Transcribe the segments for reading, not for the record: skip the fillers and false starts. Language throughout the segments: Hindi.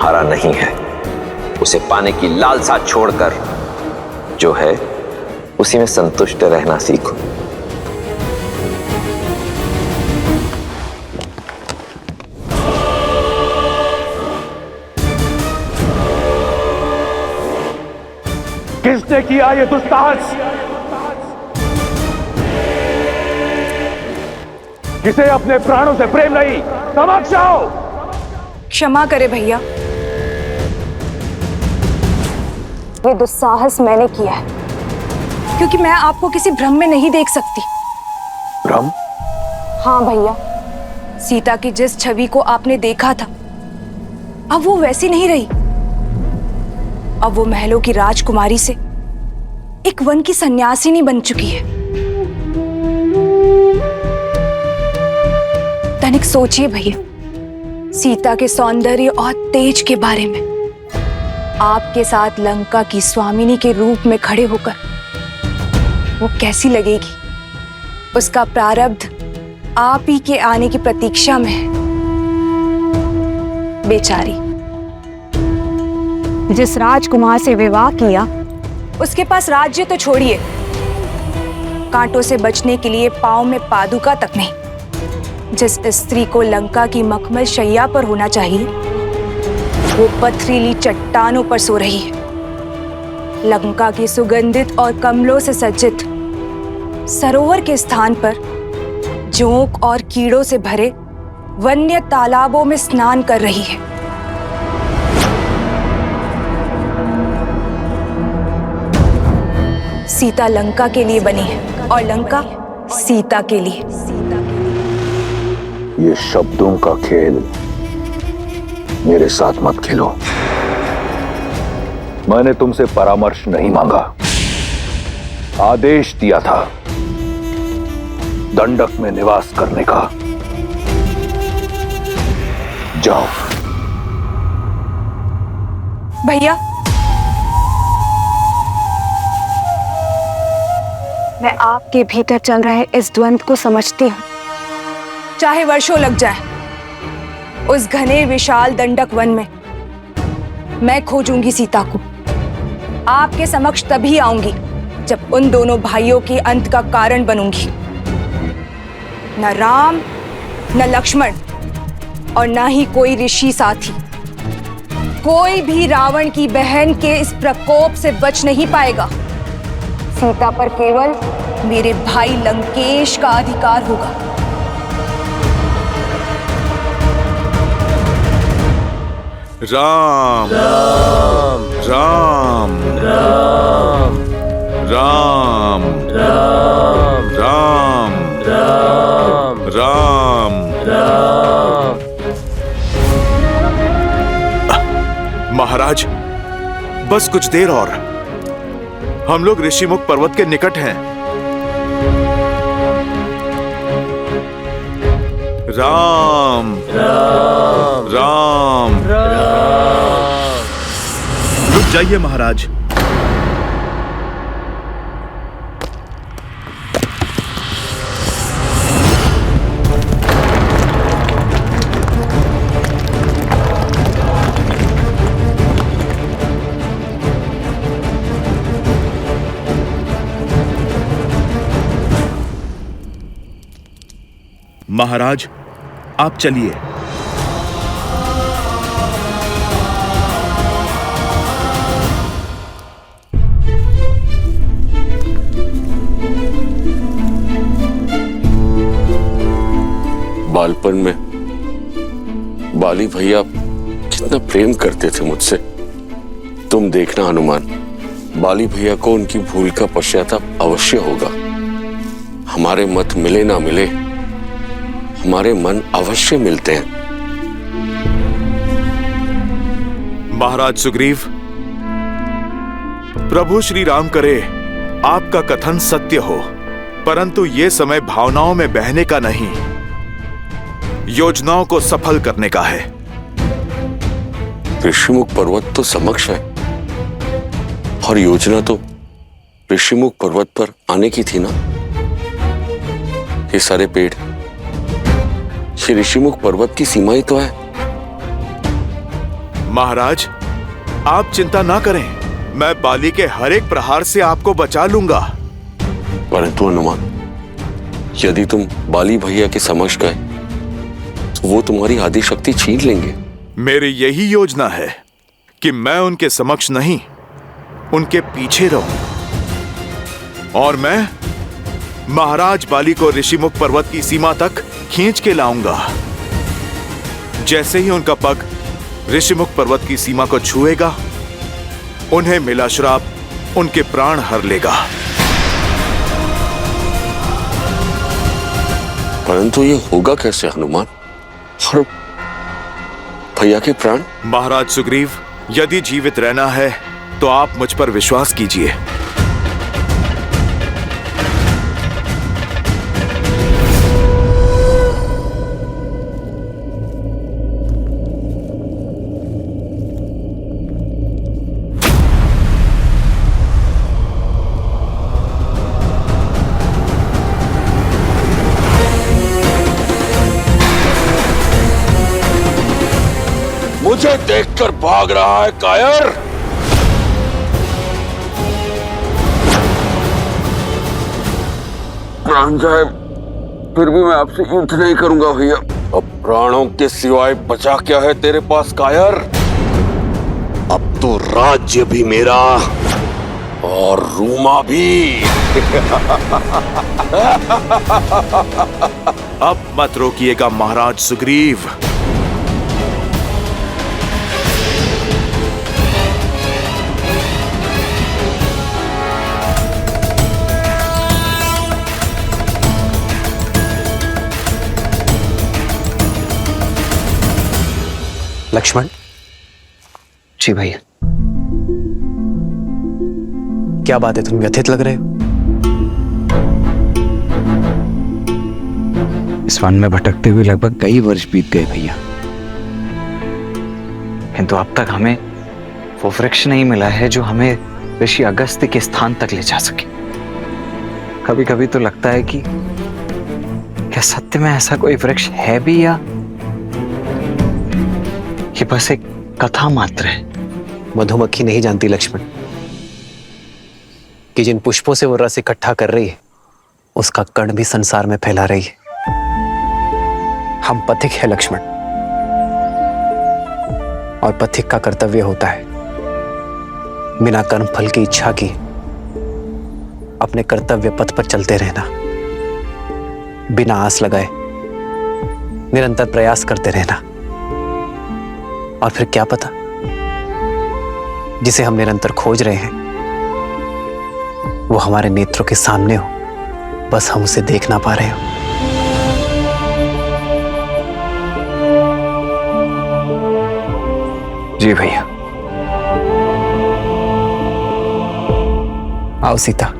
तुम्हारा नहीं है। उसे पाने की लालसा छोड़कर जो है उसी में संतुष्ट रहना सीखो। किसने किया ये दुस्साहस? किसे अपने प्राणों से प्रेम नहीं? समक्ष आओ। क्षमा करे भैया, ये दुस्साहस मैंने किया है क्योंकि मैं आपको किसी भ्रम में नहीं देख सकती। भ्रम? हाँ भैया, सीता की जिस छवि को आपने देखा था अब वो वैसी नहीं रही। अब वो महलों की राजकुमारी से एक वन की सन्यासिनी बन चुकी है। तनिक सोचिए भैया, सीता के सौंदर्य और तेज के बारे में। आपके साथ लंका की स्वामिनी के रूप में खड़े होकर वो कैसी लगेगी? उसका प्रारब्ध आप ही के आने की प्रतीक्षा में है। बेचारी, जिस राजकुमार से विवाह किया उसके पास राज्य तो छोड़िए, कांटों से बचने के लिए पांव में पादुका तक नहीं। जिस स्त्री को लंका की मखमल शैया पर होना चाहिए वो पथरीली चट्टानों पर सो रही है। लंका की सुगंधित और कमलों से सज्जित सरोवर के स्थान पर जोंक और कीड़ों से भरे वन्य तालाबों में स्नान कर रही है। सीता लंका के लिए बनी है और लंका सीता के लिए। ये शब्दों का खेल मेरे साथ मत खेलो। मैंने तुमसे परामर्श नहीं मांगा, आदेश दिया था दंडक में निवास करने का। जाओ। भैया, मैं आपके भीतर चल रहे इस द्वंद को समझती हूँ। चाहे वर्षों लग जाए, उस घने विशाल दंडक वन में मैं खोजूंगी सीता को। आपके समक्ष तभी आऊंगी जब उन दोनों भाइयों के अंत का कारण बनूंगी। न राम, न लक्ष्मण और न ही कोई ऋषि साथी, कोई भी रावण की बहन के इस प्रकोप से बच नहीं पाएगा। सीता पर केवल मेरे भाई लंकेश का अधिकार होगा। राम राम राम राम राम राम राम राम राम। महाराज, बस कुछ देर और, हम लोग ऋषिमुख पर्वत के निकट हैं। राम राम राम राम। रुक जाइए महाराज। महाराज, आप चलिए। बालपन में बाली भैया कितना प्रेम करते थे मुझसे। तुम देखना हनुमान, बाली भैया को उनकी भूल का पश्चाताप अवश्य होगा। हमारे मत मिले ना मिले, हमारे मन अवश्य मिलते हैं। महाराज सुग्रीव, प्रभु श्री राम करे आपका कथन सत्य हो, परंतु ये समय भावनाओं में बहने का नहीं, योजनाओं को सफल करने का है। ऋषिमुख पर्वत तो समक्ष है और योजना तो ऋषिमुख पर्वत पर आने की थी ना। ये सारे पेड़, ये ऋषिमुख पर्वत की सीमा ही तो है। महाराज, आप चिंता ना करें, मैं बाली के हर एक प्रहार से आपको बचा लूंगा। परंतु हनुमान, यदि तुम बाली भैया के समक्ष गए तो वो तुम्हारी आदि शक्ति छीन लेंगे। मेरी यही योजना है कि मैं उनके समक्ष नहीं, उनके पीछे रहूं और मैं महाराज बाली को ऋषिमुख पर्वत की सीमा तक खींच के लाऊंगा। जैसे ही उनका पग ऋषिमुख पर्वत की सीमा को छुएगा, उन्हें मिला श्राप उनके प्राण हर लेगा। परंतु ये होगा कैसे हनुमान? और भैया के प्राण? महाराज सुग्रीव, यदि जीवित रहना है तो आप मुझ पर विश्वास कीजिए। मुझे देखकर भाग रहा है कायर? प्राण जाए फिर भी मैं आपसे युद्ध नहीं करूंगा भैया। अब प्राणों के सिवाय बचा क्या है तेरे पास कायर? अब तो राज्य भी मेरा और रूमा भी। अब मत रोकिएगा महाराज सुग्रीव। लक्ष्मण जी भैया, क्या बात है, तुम व्यथित लग रहे हो? इस वन में भटकते हुए लगभग कई वर्ष बीत गए भैया, किंतु अब तक हमें वो वृक्ष नहीं मिला है जो हमें ऋषि अगस्त्य के स्थान तक ले जा सके। कभी कभी तो लगता है कि क्या सत्य में ऐसा कोई वृक्ष है भी, या ये बस एक कथा मात्र है? मधुमक्खी नहीं जानती लक्ष्मण कि जिन पुष्पों से वो रस इकट्ठा कर रही है उसका कण भी संसार में फैला रही है। हम पथिक है लक्ष्मण, और पथिक का कर्तव्य होता है बिना कर्म फल की इच्छा की अपने कर्तव्य पथ पर चलते रहना, बिना आस लगाए निरंतर प्रयास करते रहना। और फिर क्या पता, जिसे हम निरंतर खोज रहे हैं वो हमारे नेत्रों के सामने हो, बस हम उसे देख ना पा रहे हो। जी भैया। आओ सीता।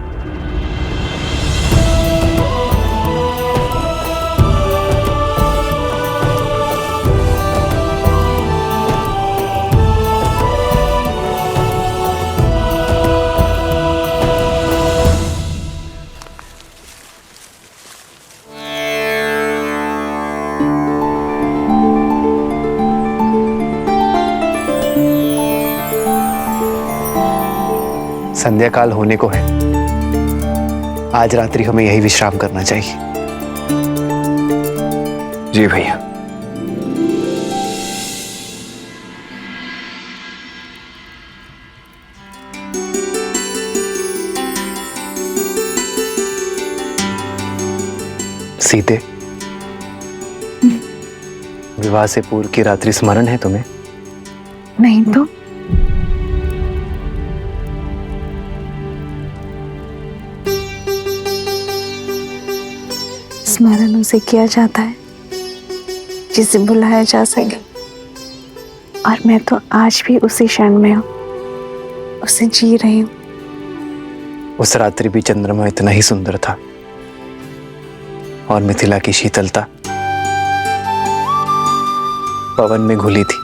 संध्या काल होने को है, आज रात्रि हमें यही विश्राम करना चाहिए। जी भैया। सीते, विवाह से पूर्व की रात्रि स्मरण है तुम्हें? नहीं तो स्मरण उसे किया जाता है जिसे बुलाया जा सके, और मैं तो आज भी उसी क्षण में हूं, उसे जी रही हूं। उस रात्रि भी चंद्रमा इतना ही सुंदर था, और मिथिला की शीतलता पवन में घुली थी।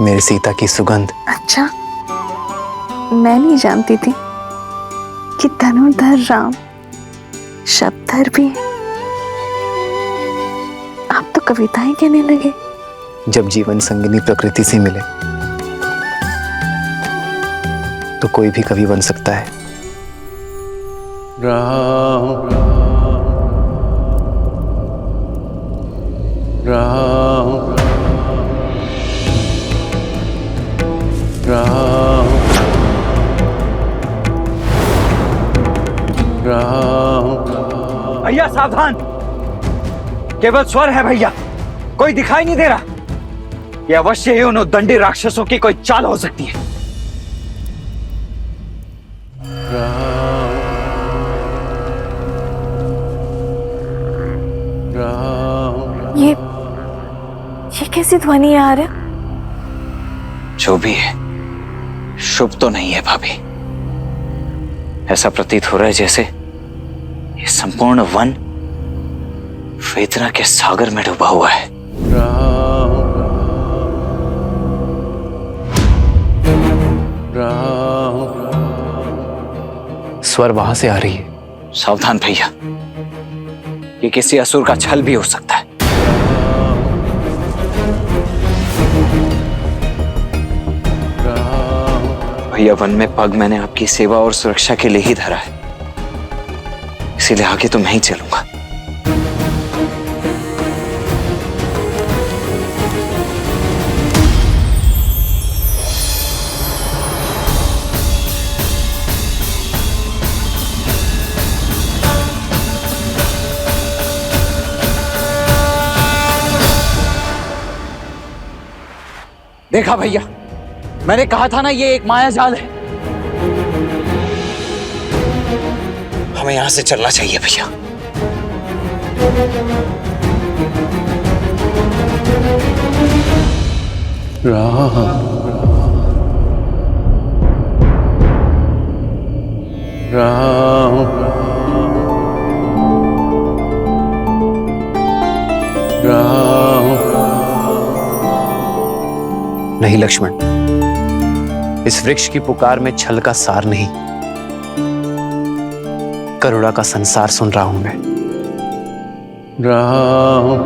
मेरी सीता की सुगंध। अच्छा, मैं नहीं जानती थी कि धनुर्धर राम शब्दधर भी है। आप तो कविताएं कहने लगे। जब जीवन संगिनी प्रकृति से मिले तो कोई भी कवि बन सकता है। राम राम राम राम। भैया सावधान, केवल स्वर है भैया, कोई दिखाई नहीं दे रहा। ये अवश्य ही उन उद्दंडी राक्षसों की कोई चाल हो सकती है। ये कैसी ध्वनि आ रहा है? जो भी है, शुभ तो नहीं है भाभी। ऐसा प्रतीत हो रहा है जैसे ये संपूर्ण वन वेदना के सागर में डूबा हुआ है। स्वर वहां से आ रही है। सावधान भैया, ये किसी असुर का छल भी हो सकता है। भैया, वन में पग मैंने आपकी सेवा और सुरक्षा के लिए ही धरा है, इसीलिए आगे तो मैं ही चलूंगा। देखा भैया, मैंने कहा था ना ये एक माया जाल है। हमें यहां से चलना चाहिए भैया। राम राम राम। नहीं लक्ष्मण, इस वृक्ष की पुकार में छल का सार नहीं, करुणा का संसार सुन रहा हूं मैं। राम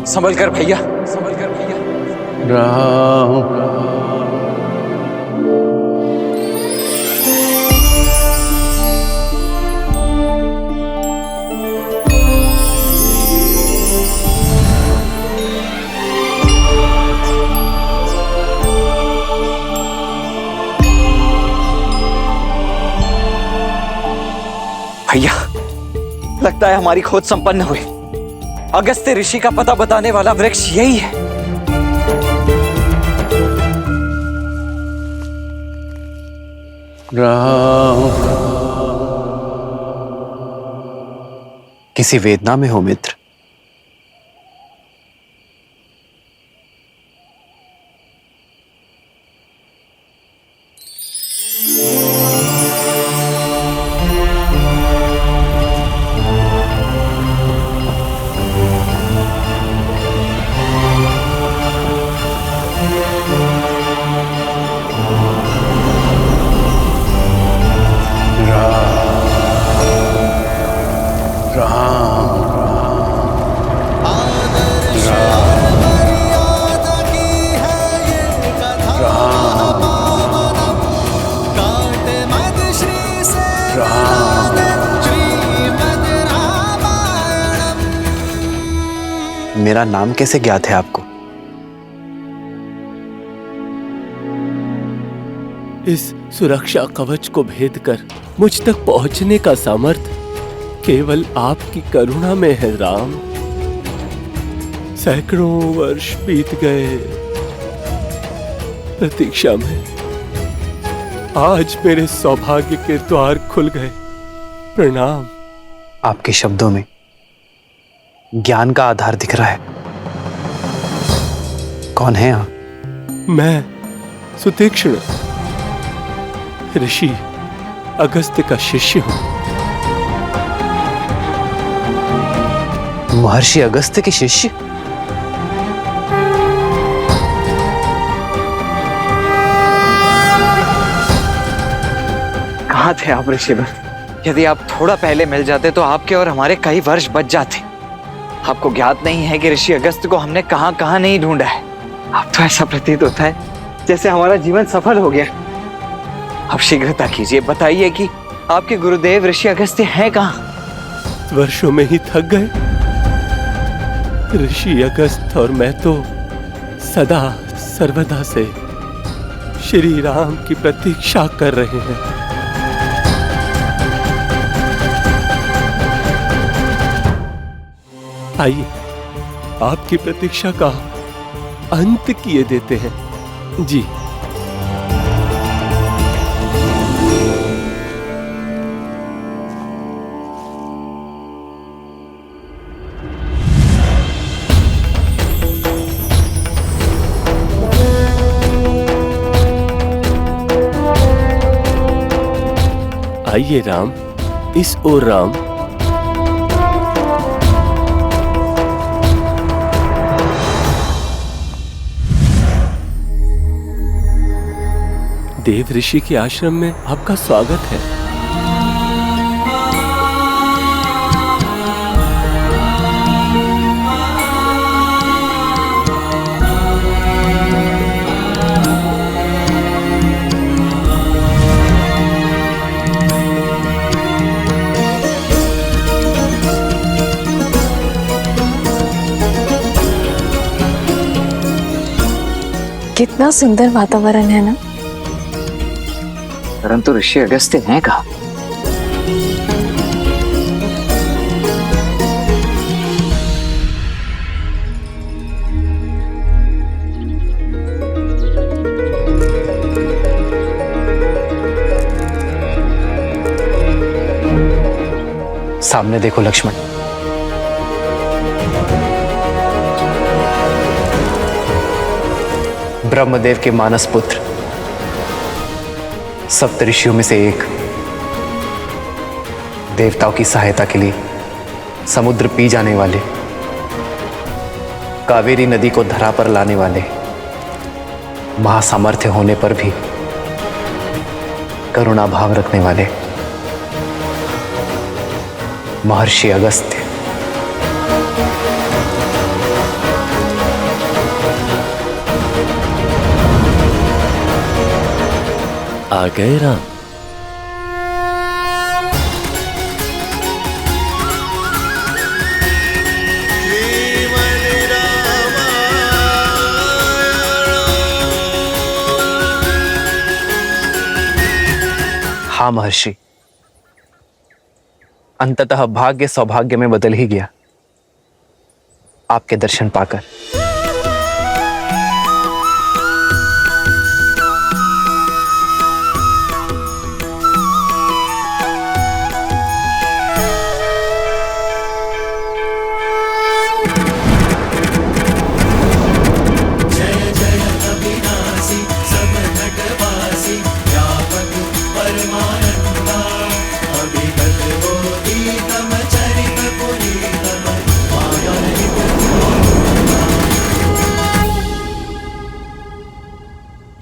संभल कर भैया, संभल कर भैया। राम भैया, लगता है हमारी खोज संपन्न हुई। अगस्त्य ऋषि का पता बताने वाला वृक्ष यही है। राम किसी वेदना में हो मित्र। मेरा नाम कैसे ज्ञात है आपको? इस सुरक्षा कवच को भेद कर मुझ तक पहुंचने का सामर्थ्य केवल आपकी करुणा में है राम। सैकड़ों वर्ष बीत गए प्रतीक्षा में, आज मेरे सौभाग्य के द्वार खुल गए। प्रणाम। आपके शब्दों में ज्ञान का आधार दिख रहा है। कौन है आप? मैं सुतीक्ष्ण, ऋषि अगस्त्य का शिष्य हूं। महर्षि अगस्त्य के शिष्य? कहाँ थे आप ऋषिवर? यदि आप थोड़ा पहले मिल जाते तो आपके और हमारे कई वर्ष बच जाते। आपको ज्ञात नहीं है कि ऋषि अगस्त को हमने कहां कहां नहीं ढूंढा है। अब तो ऐसा प्रतीत होता है जैसे हमारा जीवन सफल हो गया। अब शीघ्रता कीजिए, बताइए कि आपके गुरुदेव ऋषि अगस्त्य हैं कहां? वर्षों में ही थक गए। ऋषि अगस्त और मैं तो सदा सर्वदा से श्री राम की प्रतीक्षा कर रहे हैं। आइए आपकी प्रतीक्षा का अंत किए देते हैं। जी आइए राम, इस ओर राम। देव ऋषि के आश्रम में आपका स्वागत है। कितना सुंदर वातावरण है ना। परंतु ऋषि अगस्त्य हैं कहां? सामने देखो लक्ष्मण, ब्रह्मदेव के मानस पुत्र, सप्तऋषियों में से एक, देवताओं की सहायता के लिए समुद्र पी जाने वाले, कावेरी नदी को धरा पर लाने वाले, महासामर्थ्य होने पर भी करुणा भाव रखने वाले महर्षि अगस्त्य। आ गए राम। हाँ महर्षि, अंततः भाग्य सौभाग्य में बदल ही गया आपके दर्शन पाकर।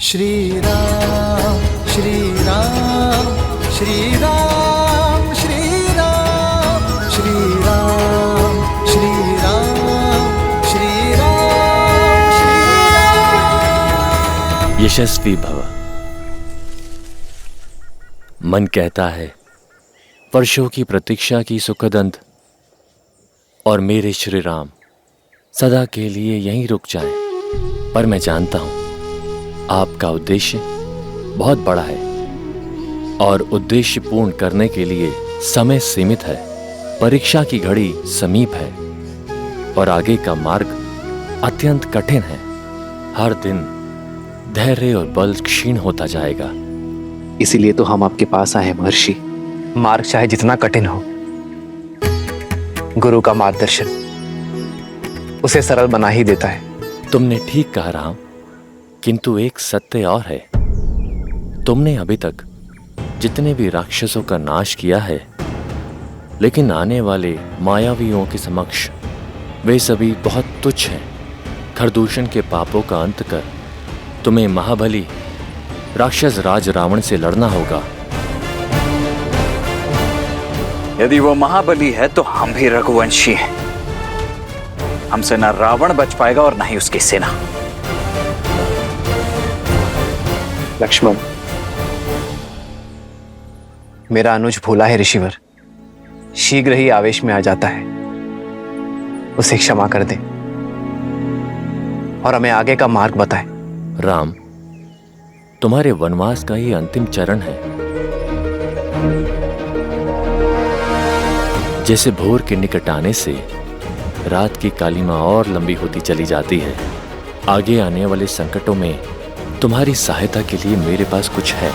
श्री राम श्री राम श्री राम श्री राम श्री राम श्री राम श्री राम श्री राम। यशस्वी भव। मन कहता है वर्षों की प्रतीक्षा की सुखद अंत और मेरे श्री राम सदा के लिए यहीं रुक जाएं। पर मैं जानता हूं आपका उद्देश्य बहुत बड़ा है और उद्देश्य पूर्ण करने के लिए समय सीमित है। परीक्षा की घड़ी समीप है और आगे का मार्ग अत्यंत कठिन है। हर दिन धैर्य और बल क्षीण होता जाएगा। इसीलिए तो हम आपके पास आए हैं महर्षि। मार्ग चाहे जितना कठिन हो, गुरु का मार्गदर्शन उसे सरल बना ही देता है। तुमने ठीक कहा राम, किंतु एक सत्य और है। तुमने अभी तक जितने भी राक्षसों का नाश किया है, लेकिन आने वाले मायावियों के समक्ष वे सभी बहुत तुच्छ हैं। खरदूषण के पापों का अंत कर तुम्हें महाबली राक्षस राज रावण से लड़ना होगा। यदि वो महाबली है तो हम भी रघुवंशी हैं। हमसे ना रावण बच पाएगा और ना ही उसकी सेना। लक्ष्मण, मेरा अनुज भूला है ऋषिवर, शीघ्र ही आवेश में आ जाता है। उसे क्षमा कर दे और हमें आगे का मार्ग बताए। राम, तुम्हारे वनवास का ही अंतिम चरण है। जैसे भोर के निकट आने से रात की कालिमा और लंबी होती चली जाती है, आगे आने वाले संकटों में तुम्हारी सहायता के लिए मेरे पास कुछ है।